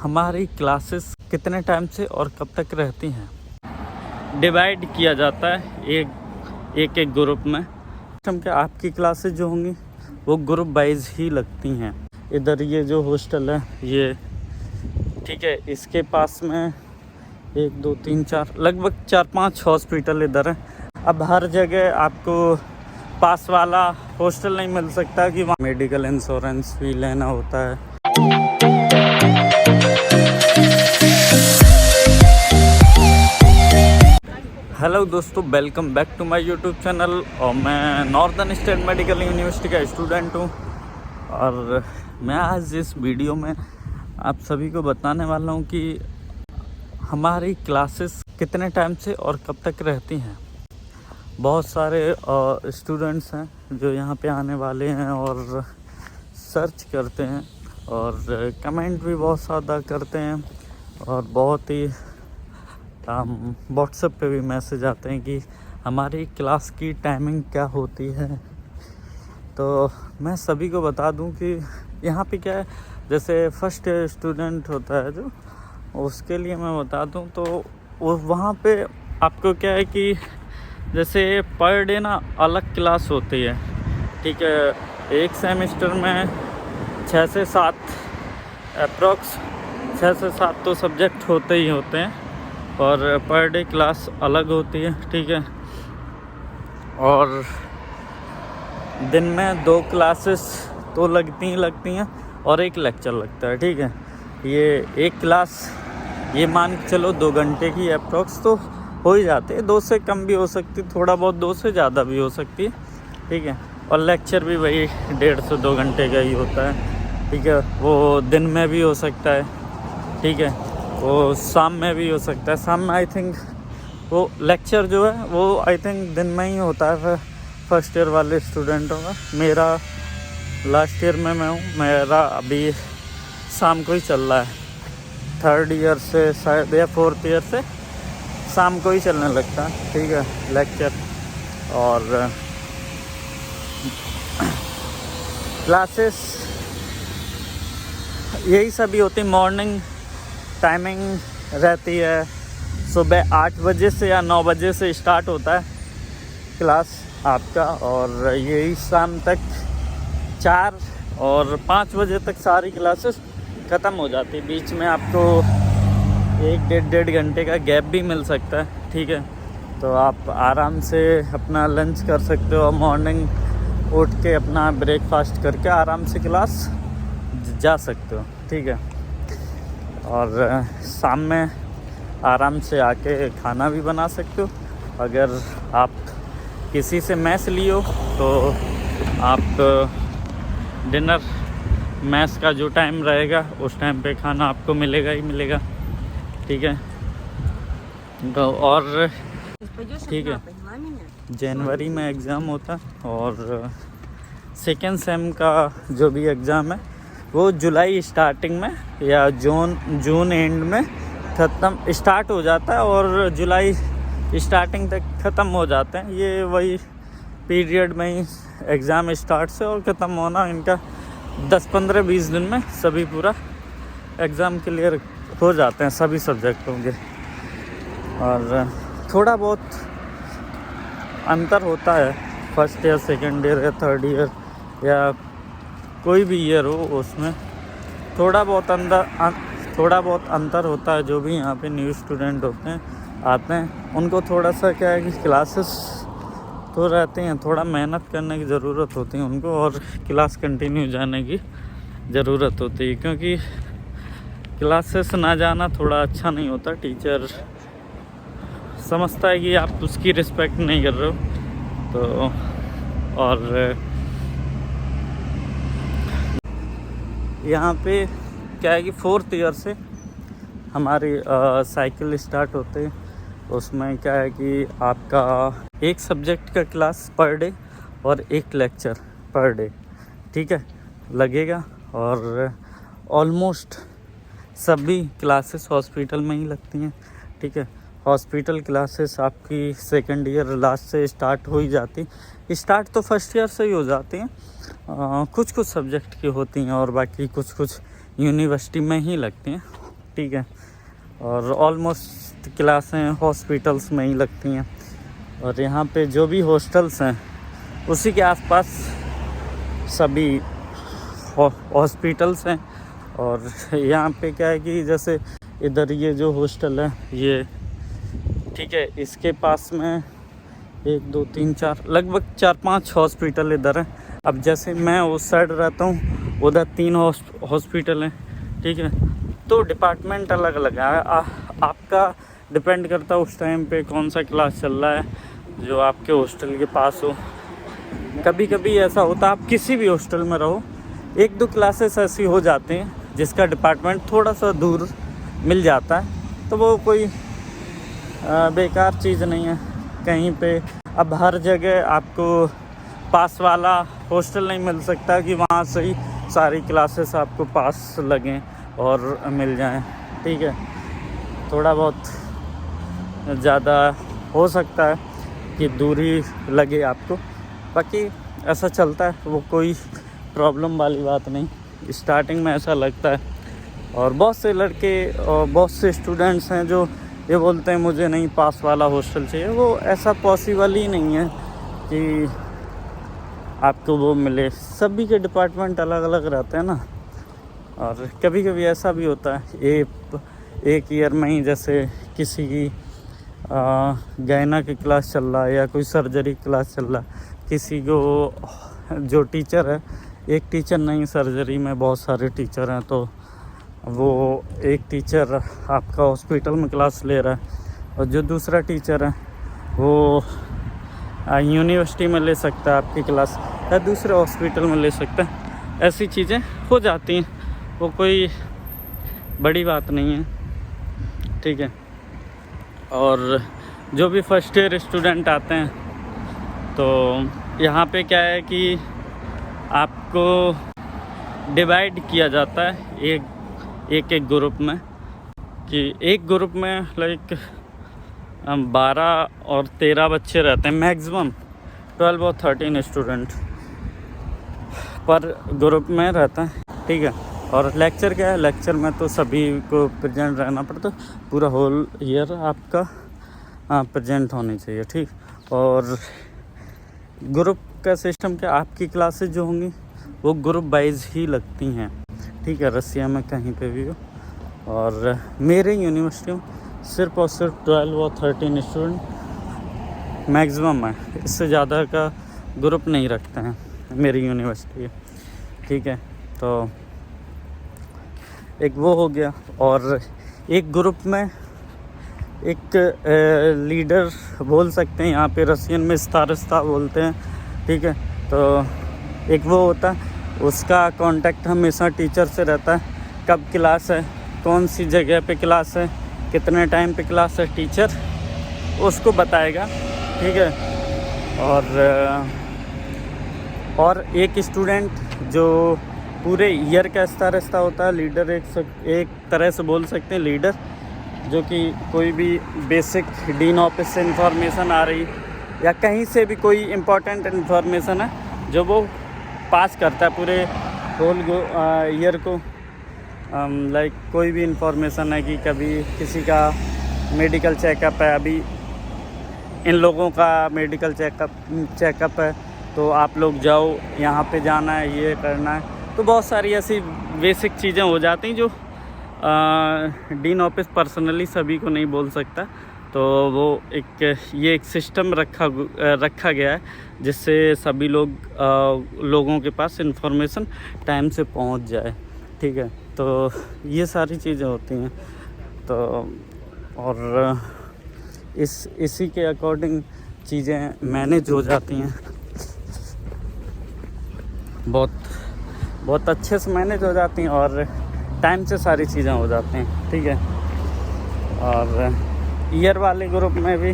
हमारी क्लासेस कितने टाइम से और कब तक रहती हैं, डिवाइड किया जाता है एक एक ग्रुप में। सिस्टम के आपकी क्लासेस जो होंगी वो ग्रुप वाइज ही लगती हैं। इधर ये जो हॉस्टल है ये ठीक है, इसके पास में 1 2 3 4 लगभग 4-5 हॉस्पिटल इधर है। अब हर जगह आपको पास वाला हॉस्टल नहीं मिल सकता कि वहाँ मेडिकल इंश्योरेंस भी लेना होता है। हेलो दोस्तों, welcome back to my YouTube channel. और मैं नॉर्दर्न स्टेट मेडिकल यूनिवर्सिटी का स्टूडेंट हूँ और मैं आज इस वीडियो में आप सभी को बताने वाला हूँ कि हमारी क्लासेस कितने टाइम से और कब तक रहती हैं। बहुत सारे स्टूडेंट्स हैं जो यहाँ पे आने वाले हैं और सर्च करते हैं और कमेंट भी बहुत ज़्यादा करते हैं और बहुत ही व्हाट्सएप पे भी मैसेज आते हैं कि हमारी क्लास की टाइमिंग क्या होती है। तो मैं सभी को बता दूं कि यहाँ पे क्या है, जैसे फर्स्ट स्टूडेंट होता है जो, उसके लिए मैं बता दूं तो वहाँ पे आपको क्या है कि जैसे पर डे ना अलग क्लास होती है। ठीक है, एक सेमेस्टर में 6 से 7 अप्रॉक्स 6 से 7 तो सब्जेक्ट होते ही होते हैं और पर डे क्लास अलग होती है। ठीक है, और दिन में 2 क्लासेस तो लगती हैं और 1 लेक्चर लगता है। ठीक है, ये एक क्लास ये मान के चलो 2 घंटे की अप्रॉक्स तो हो ही जाते हैं, 2 से कम भी हो सकती, थोड़ा बहुत 2 से ज़्यादा भी हो सकती है। ठीक है, और लेक्चर भी वही 1.5 से 2 घंटे का ही होता है। ठीक है, वो दिन में भी हो सकता है। ठीक है, वो शाम में भी हो सकता है। शाम में आई थिंक वो लेक्चर जो है वो आई थिंक दिन में ही होता है फर्स्ट ईयर वाले स्टूडेंटों का। मेरा लास्ट ईयर में मैं हूँ, मेरा अभी शाम को ही चल रहा है। 3rd ईयर से शायद या 4th ईयर से शाम को ही चलने लगता है। ठीक है, लेक्चर और क्लासेस यही सभी होती। मॉर्निंग टाइमिंग रहती है, सुबह 8 बजे से या 9 बजे से स्टार्ट होता है क्लास आपका और यही शाम तक 4 और 5 बजे तक सारी क्लासेस ख़त्म हो जाती है। बीच में आपको 1-1.5 घंटे का गैप भी मिल सकता है। ठीक है, तो आप आराम से अपना लंच कर सकते हो और मॉर्निंग उठ के अपना ब्रेकफास्ट करके आराम से क्लास जा सकते हो। ठीक है, और शाम में आराम से आके खाना भी बना सकते हो। अगर आप किसी से मैस लियो तो आप डिनर मैस का जो टाइम रहेगा उस टाइम पे खाना आपको मिलेगा ही मिलेगा। ठीक है, तो और ठीक है, जनवरी में एग्ज़ाम होता और सेकेंड सेम का जो भी एग्ज़ाम है वो जुलाई स्टार्टिंग में या जून एंड में ख़त्म स्टार्ट हो जाता है और जुलाई स्टार्टिंग तक ख़त्म हो जाते हैं। ये वही पीरियड में ही एग्ज़ाम स्टार्ट से और ख़त्म होना इनका 10-15-20 दिन में सभी पूरा एग्ज़ाम क्लियर हो जाते हैं सभी सब्जेक्टों के। और थोड़ा बहुत अंतर होता है फर्स्ट ईयर, सेकेंड ईयर या 3rd ईयर या कोई भी ईयर हो, उसमें थोड़ा बहुत अंतर होता है। जो भी यहाँ पे न्यू स्टूडेंट होते हैं आते हैं उनको थोड़ा सा क्या है कि क्लासेस तो रहते हैं, थोड़ा मेहनत करने की ज़रूरत होती है उनको और क्लास कंटिन्यू जाने की ज़रूरत होती है, क्योंकि क्लासेस ना जाना थोड़ा अच्छा नहीं होता। टीचर समझता है कि आप उसकी रिस्पेक्ट नहीं कर रहे हो। तो और यहाँ पे क्या है कि 4th ईयर से हमारी साइकिल स्टार्ट होते हैं। उसमें क्या है कि आपका 1 सब्जेक्ट का क्लास पर डे और 1 लेक्चर पर डे, ठीक है, लगेगा। और ऑलमोस्ट सभी क्लासेस हॉस्पिटल में ही लगती हैं। ठीक है, हॉस्पिटल क्लासेस आपकी सेकेंड ईयर लास्ट से स्टार्ट हो ही जाती। स्टार्ट तो फर्स्ट ईयर से ही हो जाती हैं, कुछ सब्जेक्ट की होती हैं और बाकी कुछ यूनिवर्सिटी में ही लगती हैं। ठीक है। और ऑलमोस्ट क्लासें हॉस्पिटल्स में ही लगती हैं, और यहाँ पे जो भी हॉस्टल्स हैं उसी के आसपास सभी हॉस्पिटल्स हैं। और यहाँ पे क्या है कि जैसे इधर ये जो हॉस्टल है ये, ठीक है, इसके पास में 1 2 3 4 लगभग 4-5 हॉस्पिटल इधर हैं। अब जैसे मैं उस साइड रहता हूँ, उधर 3 हॉस्पिटल हैं, ठीक है। तो डिपार्टमेंट अलग अलग है। आपका डिपेंड करता है उस टाइम पे कौन सा क्लास चल रहा है जो आपके हॉस्टल के पास हो। कभी कभी ऐसा होता है आप किसी भी हॉस्टल में रहो, 1-2 क्लासेस ऐसी हो जाते हैं जिसका डिपार्टमेंट थोड़ा सा दूर मिल जाता है, तो वो कोई बेकार चीज़ नहीं है कहीं पे। अब हर जगह आपको पास वाला हॉस्टल नहीं मिल सकता कि वहाँ से ही सारी क्लासेस आपको पास लगें और मिल जाएं, ठीक है। थोड़ा बहुत ज़्यादा हो सकता है कि दूरी लगे आपको, बाकी ऐसा चलता है, वो कोई प्रॉब्लम वाली बात नहीं। स्टार्टिंग में ऐसा लगता है, और बहुत से लड़के और बहुत से स्टूडेंट्स हैं जो ये बोलते हैं मुझे नहीं पास वाला हॉस्टल चाहिए। वो ऐसा पॉसिबल ही नहीं है कि आपको वो मिले। सभी के डिपार्टमेंट अलग अलग रहते हैं ना। और कभी कभी ऐसा भी होता है एक ईयर में ही, जैसे किसी की गायना की क्लास चल रहा है या कोई सर्जरी क्लास चल रहा है, किसी को जो टीचर है, एक टीचर नहीं, सर्जरी में बहुत सारे टीचर हैं, तो वो एक टीचर आपका हॉस्पिटल में क्लास ले रहा है और जो दूसरा टीचर है वो यूनिवर्सिटी में ले सकता है आपकी क्लास, या दूसरे हॉस्पिटल में ले सकता है। ऐसी चीज़ें हो जाती हैं, वो कोई बड़ी बात नहीं है, ठीक है। और जो भी फर्स्ट ईयर स्टूडेंट आते हैं, तो यहाँ पे क्या है कि आपको डिवाइड किया जाता है एक ग्रुप में, कि एक ग्रुप में लाइक 12 और 13 बच्चे रहते हैं, मैक्सिमम 12 और 13 स्टूडेंट पर ग्रुप में रहता है, ठीक है। और लेक्चर क्या है, लेक्चर में तो सभी को प्रेजेंट रहना पड़ता है, पूरा होल ईयर आपका प्रेजेंट होनी चाहिए, ठीक। और ग्रुप का सिस्टम क्या, आपकी क्लासेस जो होंगी वो ग्रुप वाइज ही लगती हैं, ठीक है, रसिया में कहीं पे भी हो। और मेरे यूनिवर्सिटी में सिर्फ और सिर्फ 12 और 13 स्टूडेंट मैक्सिमम है, इससे ज़्यादा का ग्रुप नहीं रखते हैं मेरी यूनिवर्सिटी, ठीक है। तो एक वो हो गया, और एक ग्रुप में एक लीडर बोल सकते हैं, यहाँ पे रसियन में स्तारस्ता बोलते हैं, ठीक है। तो एक वो होता है, उसका कांटेक्ट हमेशा टीचर से रहता है, कब क्लास है, कौन सी जगह पे क्लास है, कितने टाइम पे क्लास है, टीचर उसको बताएगा, ठीक है। और एक स्टूडेंट जो पूरे ईयर का स्तारस्ता होता है, लीडर एक तरह से बोल सकते हैं लीडर, जो कि कोई भी बेसिक डीन ऑफिस से इंफॉर्मेशन आ रही या कहीं से भी कोई इम्पोर्टेंट इन्फॉर्मेशन है जो वो पास करता है पूरे होल ईयर को। लाइक कोई भी इंफॉर्मेशन है कि कभी किसी का मेडिकल चेकअप है, अभी इन लोगों का मेडिकल चेकअप है, तो आप लोग जाओ, यहाँ पे जाना है, ये करना है। तो बहुत सारी ऐसी बेसिक चीज़ें हो जाती हैं जो डीन ऑफिस पर्सनली सभी को नहीं बोल सकता। तो वो एक सिस्टम रखा गया है जिससे सभी लोगों के पास इंफॉर्मेशन टाइम से पहुंच जाए, ठीक है। तो ये सारी चीज़ें होती हैं। तो और इसी के अकॉर्डिंग चीज़ें मैनेज हो जाती हैं, बहुत अच्छे से मैनेज हो जाती हैं, और टाइम से सारी चीज़ें हो जाती हैं, ठीक है। और ईयर वाले ग्रुप में भी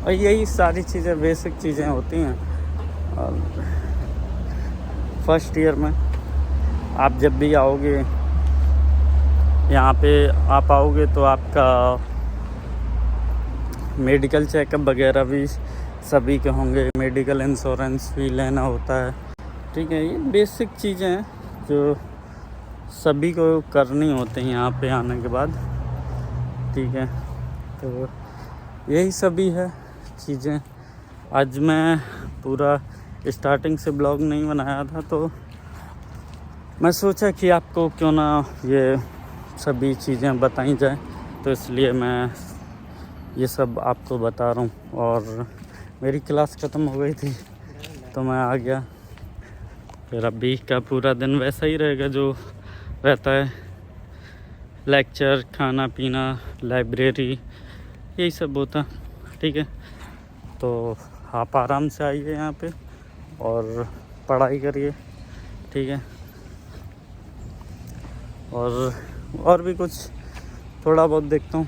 और यही सारी चीज़ें बेसिक चीज़ें होती हैं। और फर्स्ट ईयर में आप जब भी आओगे, यहाँ पे आप आओगे तो आपका मेडिकल चेकअप वगैरह भी सभी के होंगे, मेडिकल इंश्योरेंस भी लेना होता है, ठीक है। ये बेसिक चीज़ें हैं जो सभी को करनी होती हैं यहाँ पे आने के बाद, ठीक है। तो यही सभी है चीज़ें। आज मैं पूरा स्टार्टिंग से ब्लॉग नहीं बनाया था, तो मैं सोचा कि आपको क्यों ना ये सभी चीज़ें बताई जाए, तो इसलिए मैं ये सब आपको बता रहा हूँ। और मेरी क्लास ख़त्म हो गई थी तो मैं आ गया। फिर अभी का पूरा दिन वैसा ही रहेगा जो रहता है, लेक्चर, खाना पीना, लाइब्रेरी, यही सब होता, ठीक है। तो आप आराम से आइए यहाँ पे और पढ़ाई करिए, ठीक है। और भी कुछ थोड़ा बहुत देखता हूँ।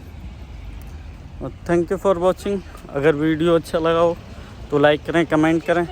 और थैंक यू फॉर वॉचिंग। अगर वीडियो अच्छा लगा हो तो लाइक करें, कमेंट करें।